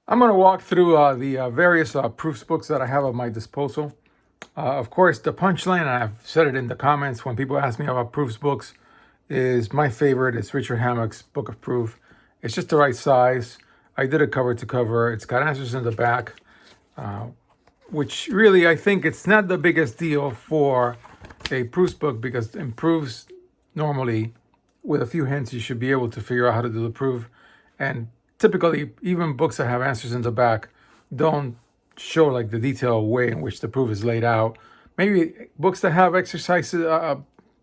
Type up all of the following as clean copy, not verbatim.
I'm going to walk through the various proofs books that I have at my disposal. Of course, the punchline, and I've said it in the comments when people ask me about proofs books, is my favorite. It's Richard Hammock's Book of Proof. It's just the right size. I did it cover to cover. It's got answers in the back, which really I think it's not the biggest deal for a proofs book because in proofs, normally, with a few hints, you should be able to figure out how to do the proof. And typically, even books that have answers in the back don't show like the detailed way in which the proof is laid out. Maybe books that have exercises,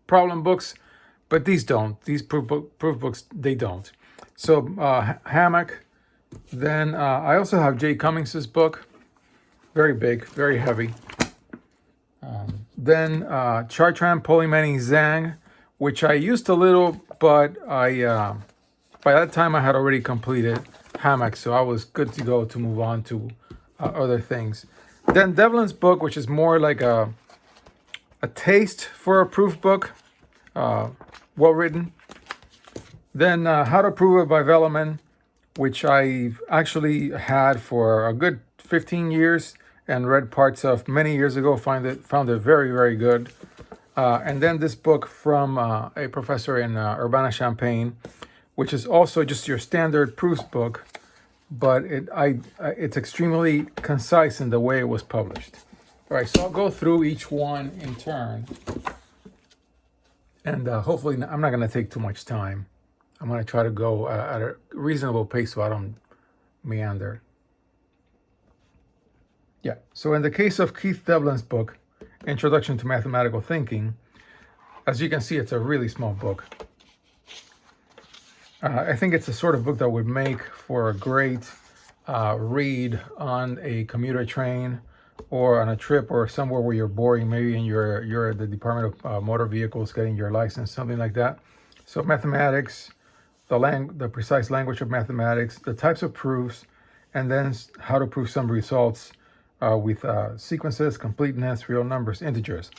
problem books, but these don't. These proof books, they don't. So Hammock. Then I also have Jay Cummings's book, very big, very heavy. Then Chartrand, Polymanning, Zhang, which I used a little, but I by that time I had already completed Hammock, so I was good to go to move on to other things. Then Devlin's book, which is more like a taste for a proof book, well written. Then How to Prove It by Velleman, which I've actually had for a good 15 years and read parts of many years ago. Found it very, very good. And then this book from a professor in Urbana-Champaign, which is also just your standard proofs book, but it's extremely concise in the way it was published. All right, so I'll go through each one in turn, and hopefully I'm not going to take too much time. I'm going to try to go at a reasonable pace so I don't meander. Yeah, so in the case of Keith Devlin's book, Introduction to Mathematical Thinking, as you can see, it's a really small book. I think it's the sort of book that would make for a great read on a commuter train or on a trip or somewhere where you're boring, maybe in you're at the Department of Motor Vehicles getting your license, something like that. So mathematics, the precise language of mathematics, the types of proofs, and then how to prove some results with sequences, completeness, real numbers, integers.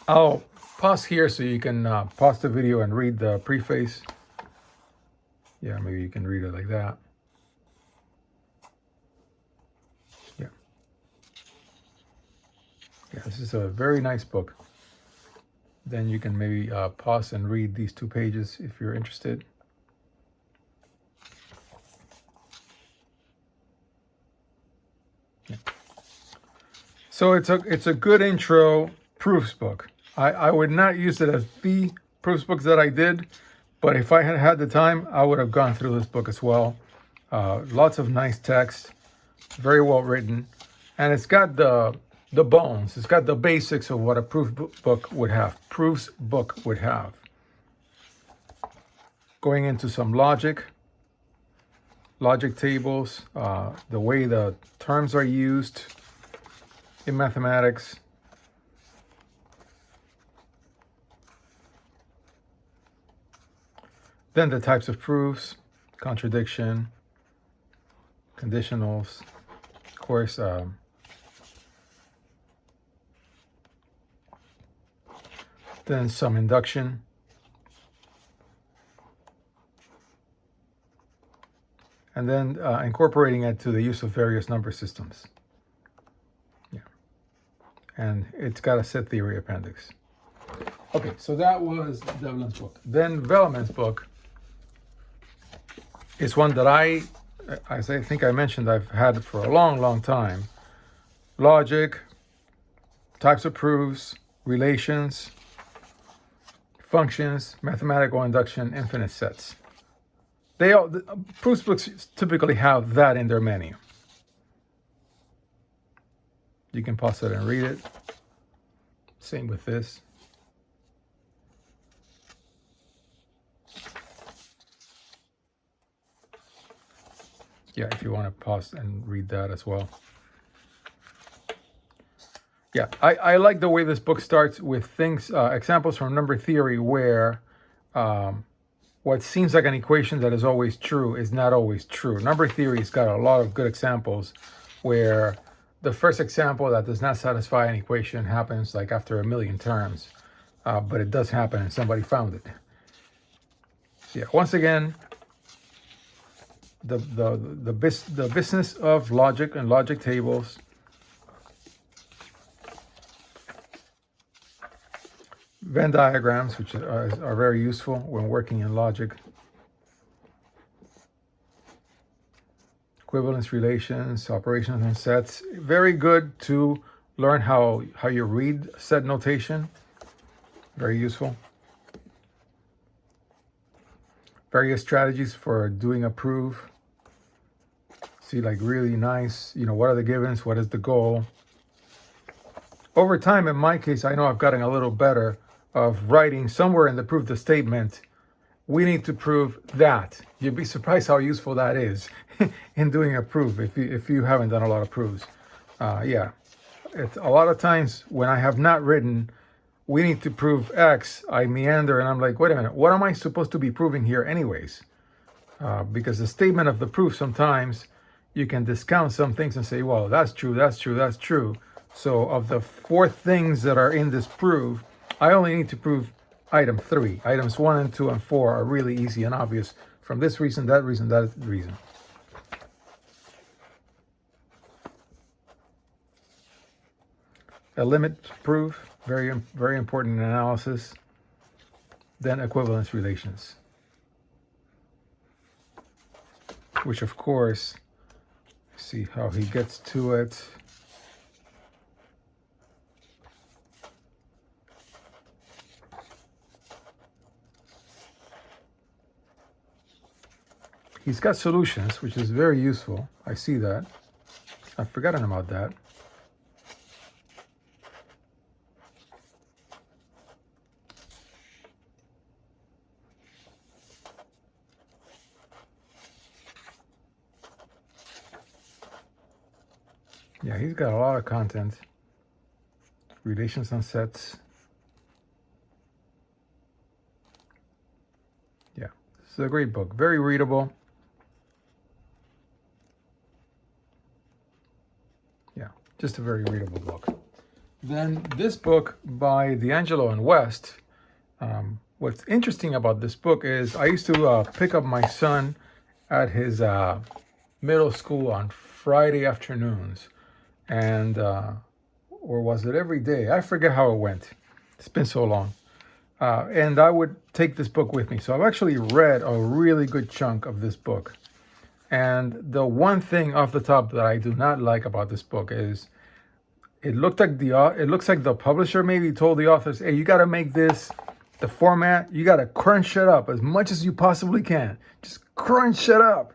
I'll pause here so you can pause the video and read the preface. Yeah, maybe you can read it like that. Yeah. Yeah, this is a very nice book. Then you can maybe pause and read these 2 pages if you're interested. Yeah. So it's a good intro proofs book. I would not use it as the proofs book that I did, but if I had had the time, I would have gone through this book as well. Lots of nice text, very well written, and it's got the bones. It's got the basics of what a proofs book would have. Going into some logic tables, the way the terms are used in mathematics. Then the types of proofs, contradiction, conditionals, of course, then some induction, and then incorporating it to the use of various number systems. Yeah, and it's got a set theory appendix. Okay, so that was Devlin's book. Then Velleman's book is one that as I think I mentioned, I've had for a long, long time. Logic, types of proofs, relations, functions, mathematical induction, infinite sets. Proofs books typically have that in their menu. You can pause it and read it. Same with this. Yeah, if you want to pause and read that as well. Yeah, I like the way this book starts with things, examples from number theory where what seems like an equation that is always true is not always true. Number theory's got a lot of good examples where the first example that does not satisfy an equation happens like after a million terms, but it does happen and somebody found it. So yeah, once again, the business of logic and logic tables. Venn diagrams, which are very useful when working in logic. Equivalence relations, operations and sets. Very good to learn how you read set notation. Very useful. Various strategies for doing a proof. See, like really nice, what are the givens? What is the goal? Over time, in my case, I know I've gotten a little better of writing somewhere in the proof the statement, we need to prove that. You'd be surprised how useful that is in doing a proof if you haven't done a lot of proofs. Yeah, it's a lot of times when I have not written, we need to prove X, I meander and I'm like, wait a minute, what am I supposed to be proving here anyways? Because the statement of the proof, sometimes you can discount some things and say, well, that's true, that's true, that's true. So of the 4 things that are in this proof, I only need to prove item 3. Items 1 and 2 and 4 are really easy and obvious from this reason, that reason, that reason. A limit proof, very, very important in analysis. Then equivalence relations, which of course, see how he gets to it. He's got solutions, which is very useful. I see that. I've forgotten about that. Yeah, he's got a lot of content. Relations and sets. Yeah, this is a great book. Very readable. Yeah, just a very readable book. Then this book by D'Angelo and West. What's interesting about this book is I used to pick up my son at his middle school on Friday afternoons. And, or was it every day? I forget how it went. It's been so long. And I would take this book with me. So I've actually read a really good chunk of this book. And the one thing off the top that I do not like about this book is it looks like the publisher maybe told the authors, hey, you got to make this, the format, you got to crunch it up as much as you possibly can. Just crunch it up.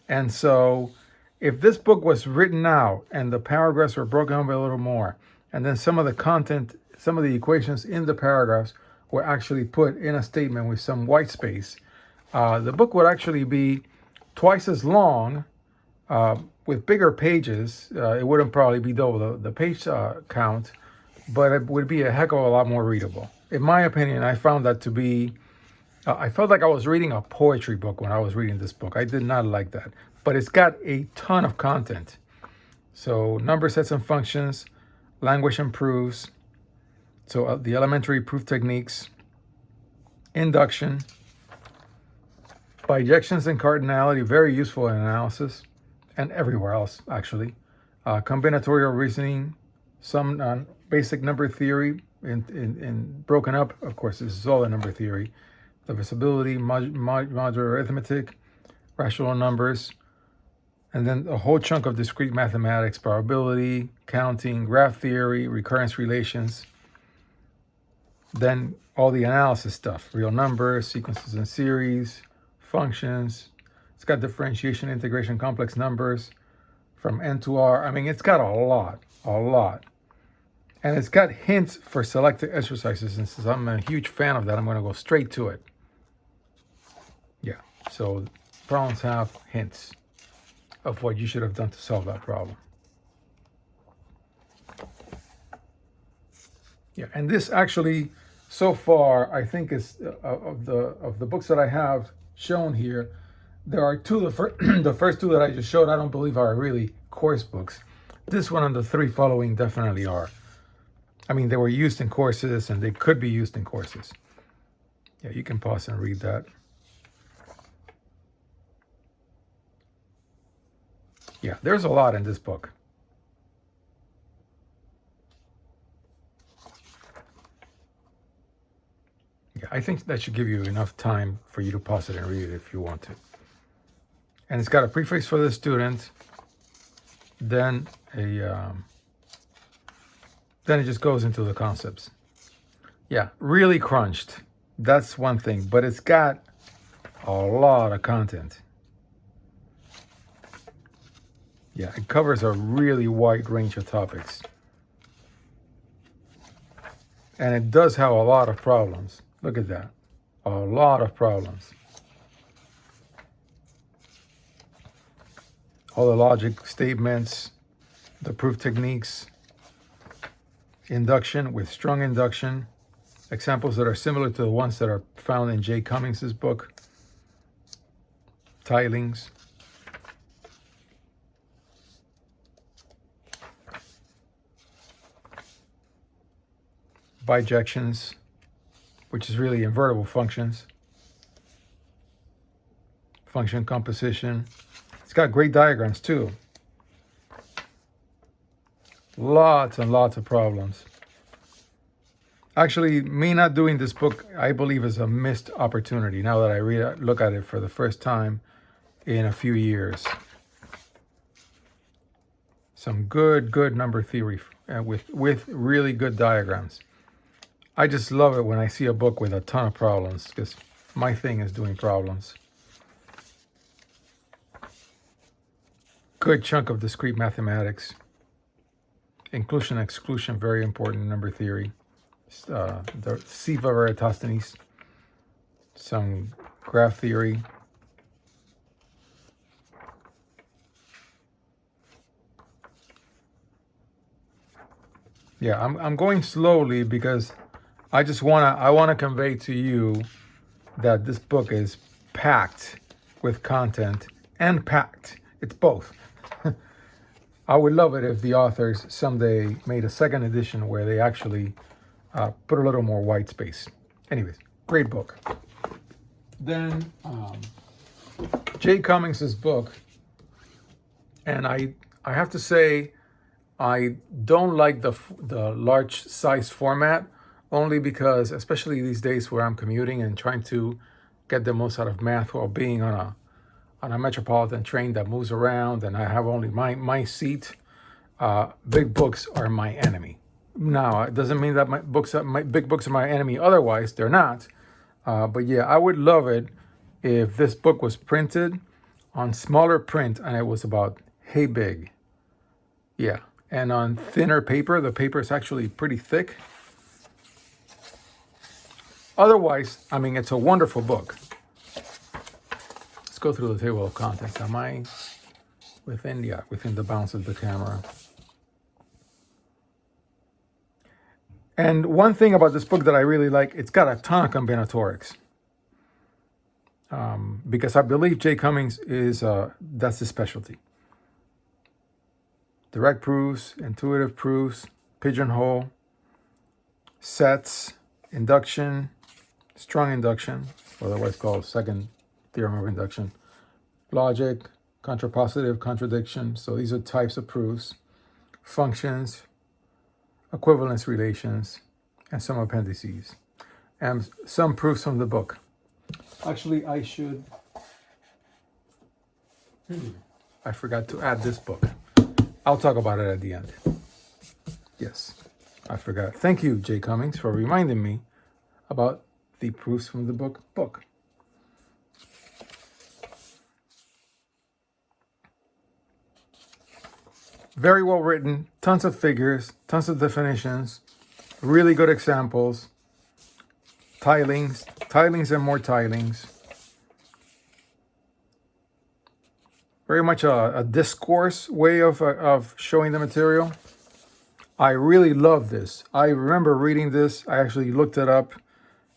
And so if this book was written out and the paragraphs were broken up a little more, and then some of the content, some of the equations in the paragraphs were actually put in a statement with some white space, the book would actually be twice as long with bigger pages. It wouldn't probably be double the page count, but it would be a heck of a lot more readable. In my opinion, I found that to be, I felt like I was reading a poetry book when I was reading this book. I did not like that. But it's got a ton of content. So number sets and functions, language and proofs. So the elementary proof techniques, induction, bijections and cardinality, very useful in analysis and everywhere else actually. Combinatorial reasoning, some basic number theory in broken up. Of course, this is all a number theory. Divisibility, modular arithmetic, rational numbers. And then a whole chunk of discrete mathematics, probability, counting, graph theory, recurrence relations. Then all the analysis stuff, real numbers, sequences and series, functions. It's got differentiation, integration, complex numbers from N to R. I mean, it's got a lot. And it's got hints for selected exercises. And since I'm a huge fan of that, I'm going to go straight to it. Yeah, so problems have hints of what you should have done to solve that problem. Yeah, and this actually, so far, I think is of the books that I have shown here, there are 2. The first 2 that I just showed, I don't believe are really course books. This one and the 3 following definitely are. I mean, they were used in courses and they could be used in courses. Yeah, you can pause and read that. Yeah, there's a lot in this book. Yeah, I think that should give you enough time for you to pause it and read it if you want to. And it's got a preface for the student, then then it just goes into the concepts. Yeah, really crunched. That's one thing, but it's got a lot of content. Yeah, it covers a really wide range of topics. And it does have a lot of problems. Look at that. A lot of problems. All the logic statements, the proof techniques, induction with strong induction, examples that are similar to the ones that are found in Jay Cummings's book, tilings. Bijections, which is really invertible functions, function composition. It's got great diagrams too. Lots and lots of problems. Actually, me not doing this book, I believe, is a missed opportunity now that I look at it for the first time in a few years. Some good number theory with really good diagrams. I just love it when I see a book with a ton of problems, because my thing is doing problems. Good chunk of discrete mathematics. Inclusion, exclusion, very important in number theory. The Siva Eratosthenes. Some graph theory. Yeah, I'm going slowly because I wanna convey to you that this book is packed with content and packed. It's both. I would love it if the authors someday made a second edition where they actually put a little more white space. Anyways, great book. Then Jay Cummings's book, and I have to say, I don't like the large size format, only because, especially these days where I'm commuting and trying to get the most out of math while being on a metropolitan train that moves around and I have only my seat, big books are my enemy. Now, it doesn't mean that my big books are my enemy otherwise, they're not. But yeah, I would love it if this book was printed on smaller print and it was about hey big. Yeah, and on thinner paper. The paper is actually pretty thick. Otherwise, I mean, it's a wonderful book. Let's go through the table of contents. Am I within the bounds of the camera? And one thing about this book that I really like, it's got a ton of combinatorics. Because I believe Jay Cummings is, that's his specialty. Direct proofs, intuitive proofs, pigeonhole, sets, induction, strong induction, otherwise called second theorem of induction, logic, contrapositive, contradiction. So these are types of proofs, functions, equivalence relations, and some appendices, and some proofs from the book. Actually, I forgot to add this book. I'll talk about it at the end. Yes, I forgot. Thank you, Jay Cummings, for reminding me about the proofs from the book. Very well written, tons of figures, tons of definitions, really good examples, tilings and more tilings. Very much a discourse way of showing the material. I really love this. I remember reading this. I actually looked it up,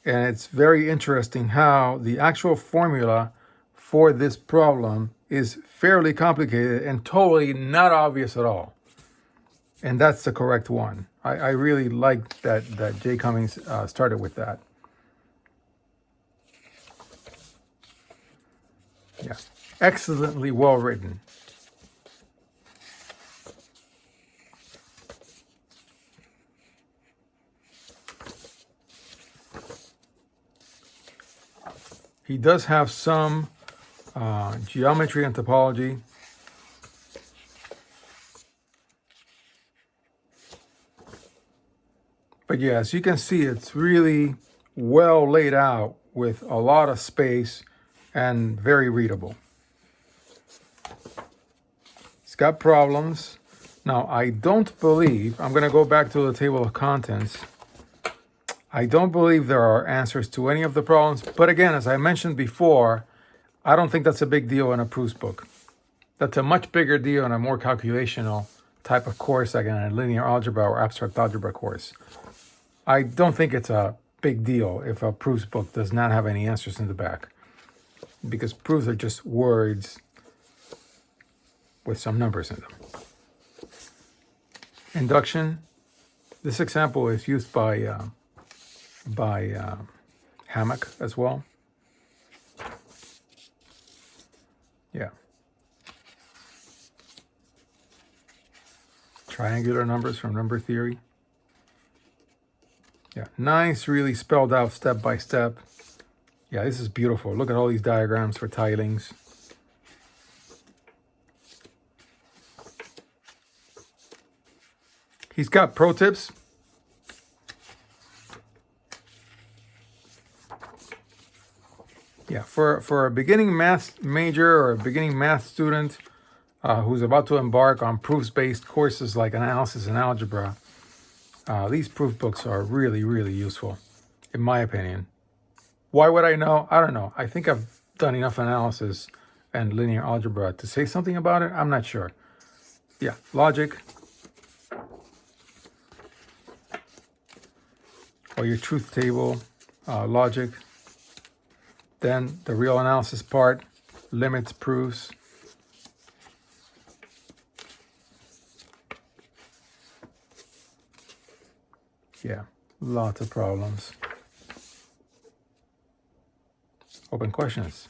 and it's very interesting how the actual formula for this problem is fairly complicated and totally not obvious at all. And that's the correct one. I really like that Jay Cummings started with that. Yeah, excellently well written. He does have some geometry and topology. But yeah, as you can see, it's really well laid out with a lot of space and very readable. It's got problems. Now, I don't believe, I'm going to go back to the table of contents. I don't believe there are answers to any of the problems. But again, as I mentioned before, I don't think that's a big deal in a proofs book. That's a much bigger deal in a more calculational type of course, like in a linear algebra or abstract algebra course. I don't think it's a big deal if a proofs book does not have any answers in the back, because proofs are just words with some numbers in them. Induction. This example is used by Hammock as well. Yeah. Triangular numbers from number theory. Yeah, nice, really spelled out step by step. Yeah, this is beautiful. Look at all these diagrams for tilings. He's got pro tips. Yeah, for a beginning math major or a beginning math student who's about to embark on proofs-based courses like analysis and algebra, these proof books are really, really useful, in my opinion. Why would I know? I don't know. I think I've done enough analysis and linear algebra to say something about it. I'm not sure. Yeah, logic. Or your truth table, logic. Then the real analysis part, limits, proofs. Yeah, lots of problems. Open questions.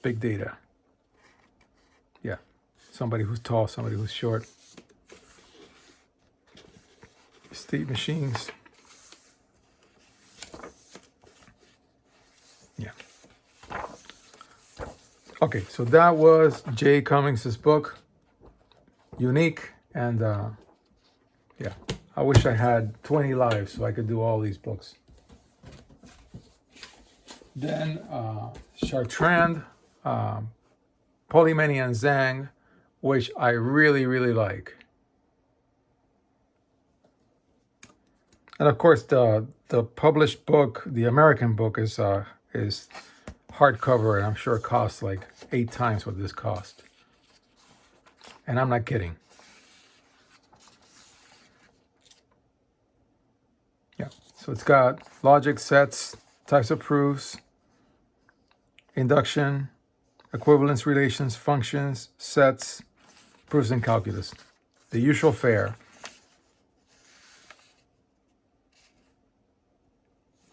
Big data. Yeah, somebody who's tall, somebody who's short. State machines. Yeah. Okay, so that was Jay Cummings' book. Unique, and yeah, I wish I had 20 lives so I could do all these books. Then Chartrand, Polymany and Zhang, which I really, really like. And of course, the published book, the American book, is hardcover, and I'm sure it costs like 8 times what this cost. And I'm not kidding. Yeah, so it's got logic, sets, types of proofs, induction, equivalence relations, functions, sets, proofs in calculus. The usual fare.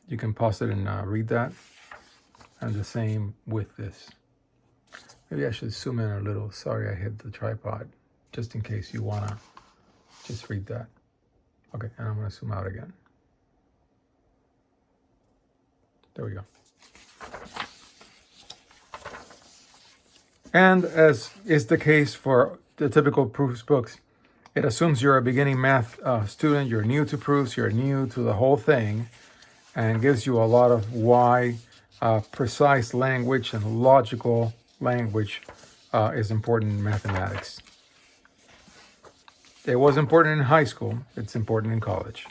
You can pause it and read that. And the same with this. Maybe I should zoom in a little. Sorry, I hit the tripod. Just in case you want to just read that. Okay, and I'm going to zoom out again. There we go. And as is the case for the typical proofs books, it assumes you're a beginning math student, you're new to proofs, you're new to the whole thing, and gives you a lot of why precise language and logical language is important in mathematics. It was important in high school, it's important in college.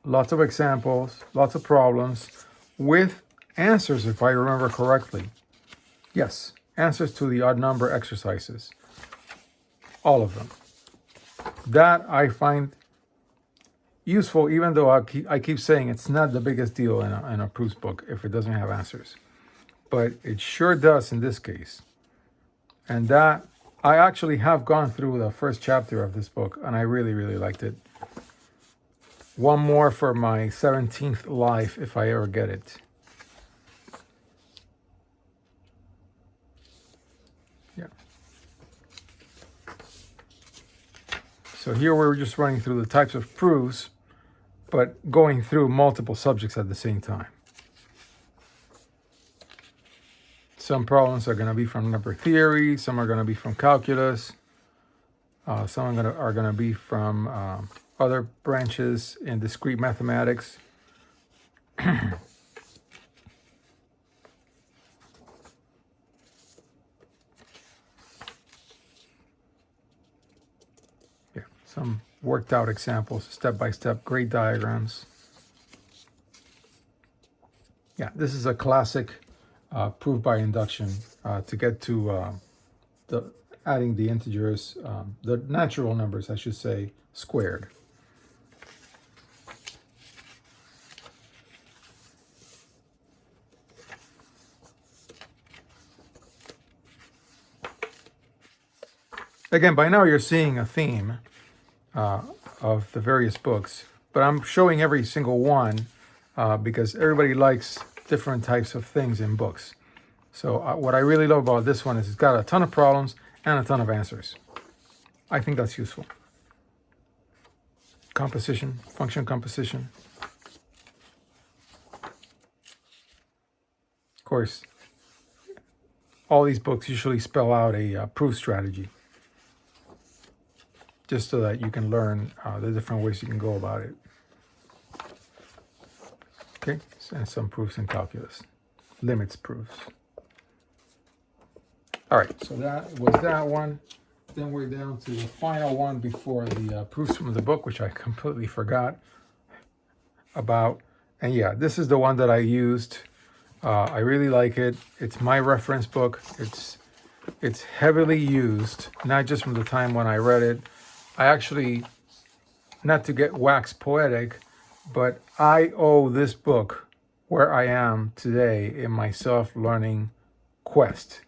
Lots of examples, lots of problems, with answers, if I remember correctly. Yes, answers to the odd number exercises. All of them. That I find useful, even though I keep saying it's not the biggest deal in a proofs book if it doesn't have answers. But it sure does in this case. And that, I actually have gone through the first chapter of this book, and I really, really liked it. One more for my 17th life if I ever get it. Yeah. So here we're just running through the types of proofs, but going through multiple subjects at the same time. Some problems are going to be from number theory, some are going to be from calculus, some are going to be from other branches in discrete mathematics. Yeah, some worked out examples, step-by-step, great diagrams. Yeah, this is a classic proof by induction to get to adding the integers, the natural numbers, I should say, squared. Again, by now you're seeing a theme of the various books, but I'm showing every single one because everybody likes different types of things in books. So what I really love about this one is it's got a ton of problems and a ton of answers. I think that's useful. Composition, function composition. Of course, all these books usually spell out a proof strategy, just so that you can learn the different ways you can go about it. Okay, and some proofs in calculus, limits proofs. All right, so that was that one. Then we're down to the final one before the proofs from the book, which I completely forgot about. And yeah, this is the one that I used. I really like it. It's my reference book. It's heavily used, not just from the time when I read it. I actually, not to get wax poetic, but I owe this book where I am today in my self-learning quest,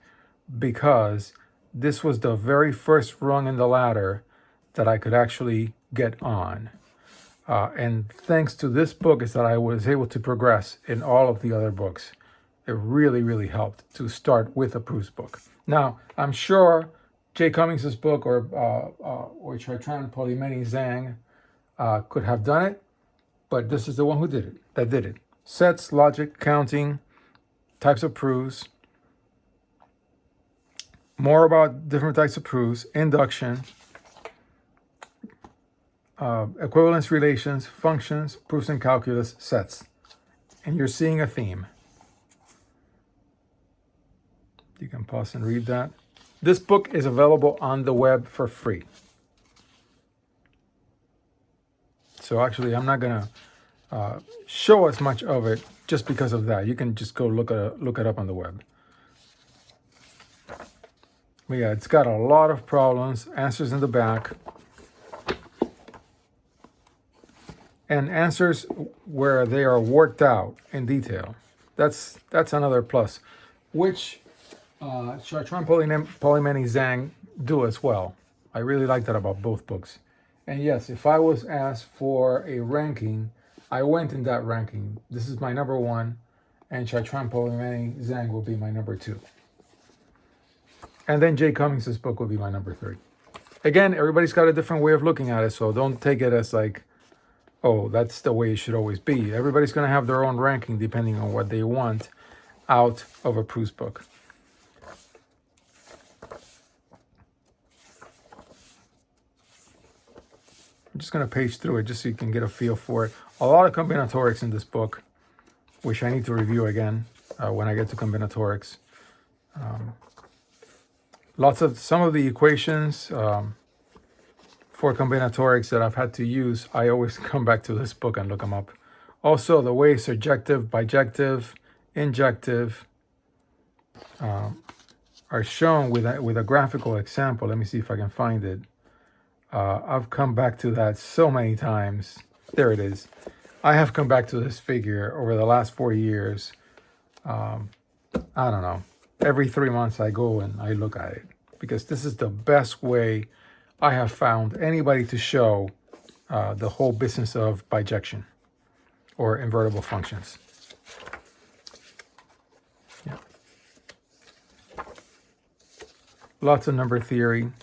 because this was the very first rung in the ladder that I could actually get on. And thanks to this book is that I was able to progress in all of the other books. It really, really helped to start with a proofs book. Now, I'm sure Jay Cummings' book or Chartrand, Polimeny, Zhang could have done it, but this is the one that did it. Sets, logic, counting, types of proofs, more about different types of proofs, induction, equivalence relations, functions, proofs in calculus, sets. And you're seeing a theme. You can pause and read that. This book is available on the web for free. So actually, I'm not gonna show as much of it just because of that. You can just go look it up on the web. But yeah, it's got a lot of problems, answers in the back, and answers where they are worked out in detail. That's another plus, which Chartrand, Polimeny, Zhang do as well. I really like that about both books. And yes, if I was asked for a ranking, I went in that ranking. This is my number one, and Chartrand, Polimeny, Zhang will be my number two. And then Jay Cummings' book will be my number three. Again, everybody's got a different way of looking at it, so don't take it as like, oh, that's the way it should always be. Everybody's going to have their own ranking depending on what they want out of a proofs book. I'm just going to page through it just so you can get a feel for it. A lot of combinatorics in this book, which I need to review again when I get to combinatorics. Some of the equations for combinatorics that I've had to use, I always come back to this book and look them up. Also, the way surjective, bijective, injective are shown with a graphical example. Let me see if I can find it. I've come back to that so many times. There it is. I have come back to this figure over the last 4 years. I don't know. Every 3 months I go and I look at it, because this is the best way I have found anybody to show the whole business of bijection or invertible functions. Yeah. Lots of number theory.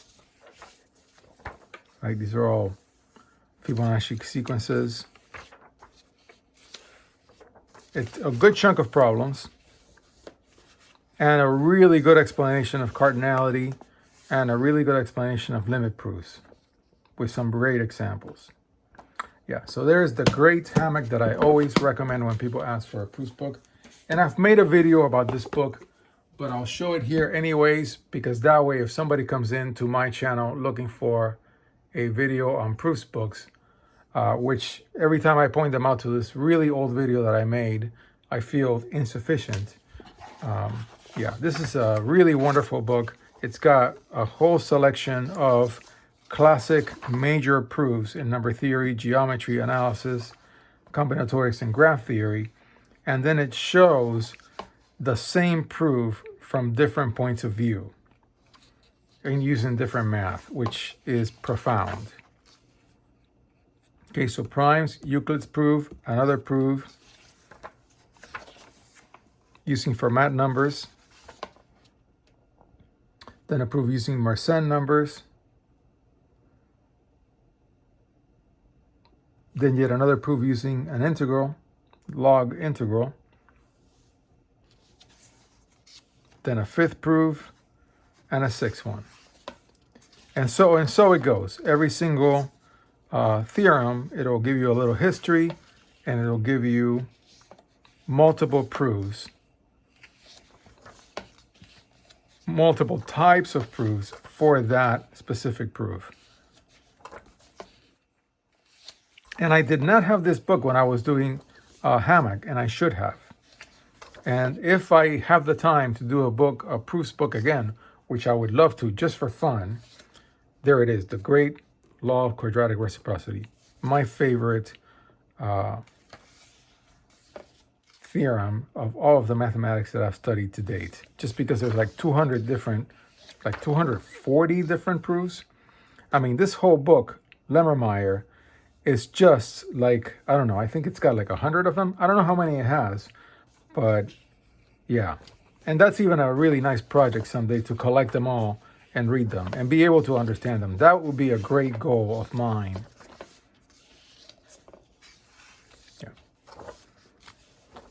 right? These are all Fibonacci sequences. It's a good chunk of problems and a really good explanation of cardinality and a really good explanation of limit proofs with some great examples. Yeah, so there's the great hammock that I always recommend when people ask for a proofs book. And I've made a video about this book, but I'll show it here anyways, because that way if somebody comes into my channel looking for a video on proofs books, which every time I point them out to this really old video that I made, I feel insufficient. Yeah, this is a really wonderful book. It's got a whole selection of classic major proofs in number theory, geometry, analysis, combinatorics, and graph theory. And then it shows the same proof from different points of view and using different math, which is profound. Okay, so primes, Euclid's proof, another proof using Fermat numbers, then a proof using Mersenne numbers, then yet another proof using an integral, log integral, then a fifth proof, and a sixth one. And so it goes. Every single theorem, it'll give you a little history, and it'll give you multiple proofs, multiple types of proofs for that specific proof. And I did not have this book when I was doing Hammock, and I should have. And if I have the time to do a proofs book again, which I would love to just for fun, there it is, the great law of quadratic reciprocity. My favorite theorem of all of the mathematics that I've studied to date, just because there's like 240 different proofs. I mean, this whole book, Lemmermeyer, is just like, I don't know, I think it's got like 100 of them. I don't know how many it has, but yeah. And that's even a really nice project someday, to collect them all and read them and be able to understand them. That would be a great goal of mine. Yeah.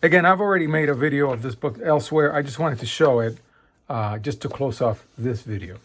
Again, I've already made a video of this book elsewhere. I just wanted to show it just to close off this video.